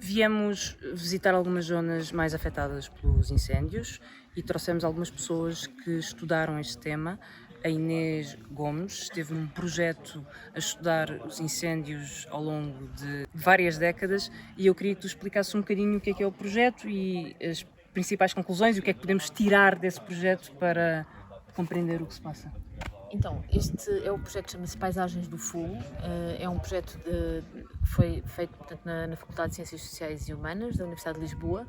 Viemos visitar algumas zonas mais afetadas pelos incêndios e trouxemos algumas pessoas que estudaram este tema. A Inês Gomes esteve num projeto a estudar os incêndios ao longo de várias décadas e eu queria que tu explicasses um bocadinho o que é o projeto e as principais conclusões e o que é que podemos tirar desse projeto para compreender o que se passa. Então, este é o projeto que chama-se Paisagens do Fogo. É um projeto que foi feito, portanto, na Faculdade de Ciências Sociais e Humanas da Universidade de Lisboa.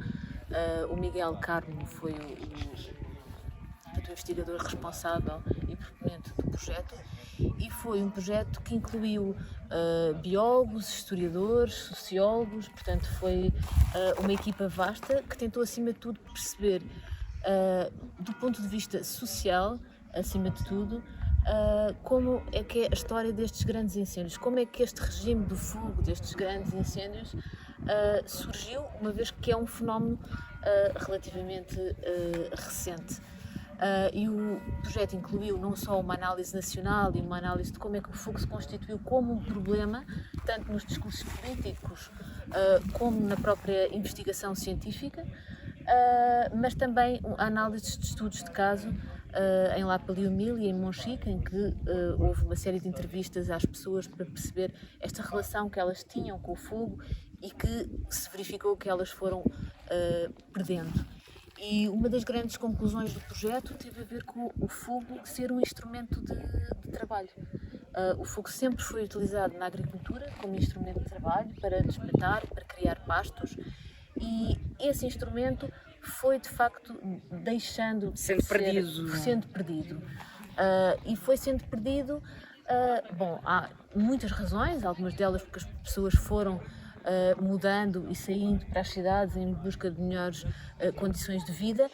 O Miguel Carmo foi portanto, o investigador responsável e proponente do projeto, e foi um projeto que incluiu biólogos, historiadores, sociólogos. Portanto, foi uma equipa vasta que tentou, acima de tudo, perceber, do ponto de vista social, acima de tudo, como é que é a história destes grandes incêndios, como é que este regime do fogo destes grandes incêndios surgiu, uma vez que é um fenómeno relativamente recente. E o projeto incluiu não só uma análise nacional e uma análise de como é que o fogo se constituiu como um problema, tanto nos discursos políticos como na própria investigação científica, mas também análises de estudos de caso em La Palliumil e em Monchique, em que houve uma série de entrevistas às pessoas para perceber esta relação que elas tinham com o fogo e que se verificou que elas foram perdendo. E uma das grandes conclusões do projeto teve a ver com o fogo ser um instrumento de trabalho. O fogo sempre foi utilizado na agricultura como instrumento de trabalho, para desmatar, para criar pastos, e esse instrumento foi de facto Sendo perdido. E foi sendo perdido. Bom, há muitas razões, algumas delas porque as pessoas foram mudando e saindo para as cidades em busca de melhores condições de vida,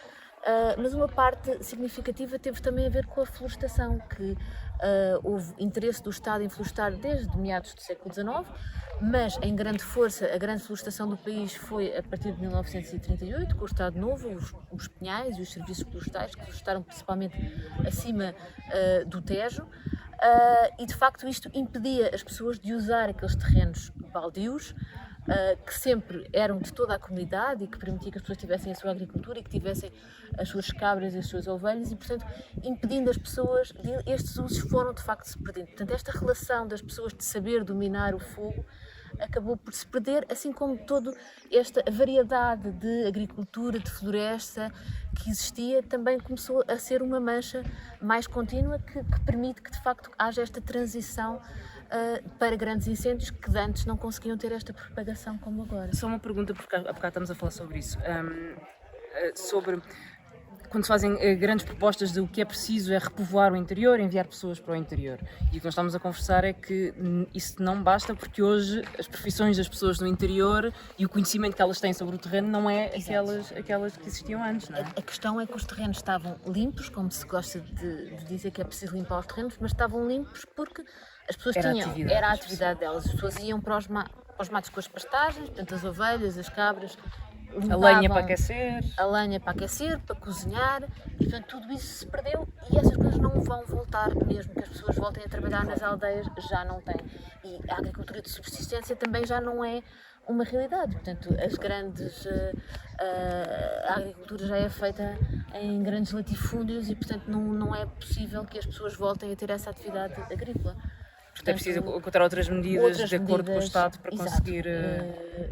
mas uma parte significativa teve também a ver com a florestação, que houve interesse do Estado em florestar desde meados do século XIX, mas em grande força a grande florestação do país foi a partir de 1938, com o Estado Novo, os pinhais e os serviços florestais, que florestaram principalmente acima do Tejo. E de facto isto impedia as pessoas de usar aqueles terrenos baldios, que sempre eram de toda a comunidade e que permitia que as pessoas tivessem a sua agricultura e que tivessem as suas cabras e as suas ovelhas, e portanto impedindo as pessoas, estes usos foram de facto se perdendo. Portanto, esta relação das pessoas de saber dominar o fogo acabou por se perder, assim como toda esta variedade de agricultura, de floresta que existia, também começou a ser uma mancha mais contínua que permite que de facto haja esta transição para grandes incêndios que de antes não conseguiam ter esta propagação como agora. Só uma pergunta, porque há bocado estamos a falar sobre isso. Sobre quando se fazem grandes propostas de o que é preciso é repovoar o interior, enviar pessoas para o interior. E o que nós estamos a conversar é que isso não basta, porque hoje as profissões das pessoas no interior e o conhecimento que elas têm sobre o terreno não é aquelas que existiam antes, não é? A questão é que os terrenos estavam limpos, como se gosta de dizer que é preciso limpar os terrenos, mas estavam limpos porque as pessoas era a atividade delas. As pessoas iam para os matos com as pastagens, portanto as ovelhas, as cabras, A lenha para aquecer. A lenha para aquecer, para cozinhar, e portanto tudo isso se perdeu e essas coisas não vão voltar, mesmo que as pessoas voltem a trabalhar nas aldeias, já não têm. E a agricultura de subsistência também já não é uma realidade, portanto a agricultura já é feita em grandes latifúndios e portanto não é possível que as pessoas voltem a ter essa atividade agrícola. Portanto, é preciso encontrar outras medidas de acordo com o Estado para conseguir.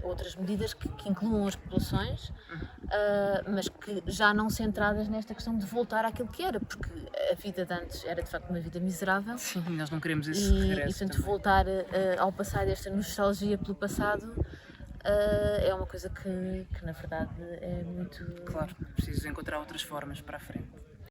Outras medidas que incluam as populações, mas que já não centradas nesta questão de voltar àquilo que era, porque a vida de antes era de facto uma vida miserável. Sim, nós não queremos esse regresso. E portanto, voltar ao passado, esta nostalgia pelo passado, é uma coisa que na verdade é muito. Claro, preciso encontrar outras formas para a frente.